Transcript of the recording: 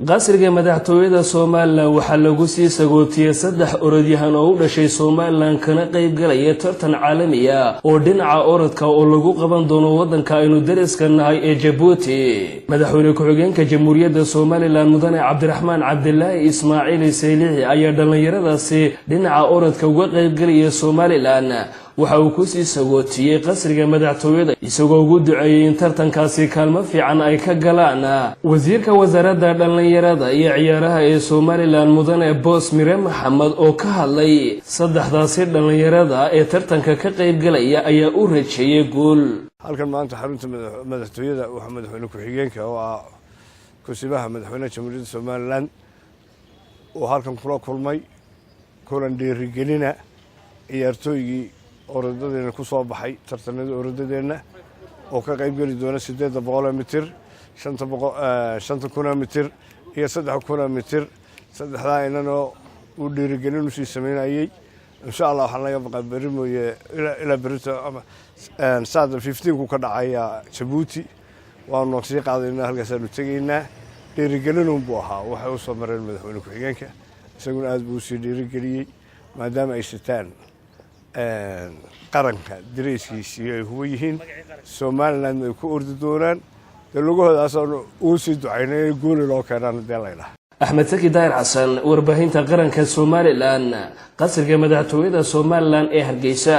qasriga madaxtooyada Soomaaliland waxa lagu sii sagootiyay saddex orodyahan oo u dhashay Soomaaliland kana qayb galaya tartan caalami ah oo dhinaca orodka oo lagu qaban doono wadanka aynu dariska nahay ee Djibouti. madaxweyne ku-xigeenka Jamhuuriyadda Soomaaliland mudane Cabdiraxmaan Cabdilaahi Ismaaciil Saylici ayaa dhalinyaradaasi dhinaca orodka uga qayb galaya Soomaaliland waxa uu ku sii sagootiyay qasriga madaxtooyada isagoo ugu duceeyay in tartankaasi kaalmo fiican ay ka galaan wasiirka wasaaradda dhalinyarada iyo ciyaaraha ee Soomaaliland mudane Boos Mire Maxamed oo ka hadlay saddexdaasi dhalinyarada ee tartanka ka qayb galaya ayaa u rajeeyay guul. halkan maanta xarunta madaxtooyada waxa madaxweyne ku-xigeenka oo ah kusibaha madaxweynaha Jamhuuriyadda Soomaaliland oo halkan kula kulmay kulan dhiirigelina ciyaartooygii orodadeenna ku soo baxay tartanada orodadeena oo ka qayb gali doona 800 mitir 500 mitir iyo 300 mitir saddexdaa inanoo uu dhiirigelin u sii sameynayay insha Allah waxaan laga baqaa bari mooye ila berito ama saada 15 ku ka dhacaya Djibouti waan noo sii qaadaynaa halkaas aanu tagaynaa dhiirigelin buu ahaa waxa uu soo maray madaxweyne ku-xigeenka isaguna aad buu sii dhiirigeliyay maadaama ay sitaan qaranka dareyskiisii ay huwa yihiin Soomaaliland ay ku ordi doonaan dalugoodaas oo sii ducaynay guul loo keenan deelayna. Axmed Saki Daahir Xasan warbaahinta qaranka Soomaaliland qasriga madaxtooyada Soomaaliland ee Hargeysa.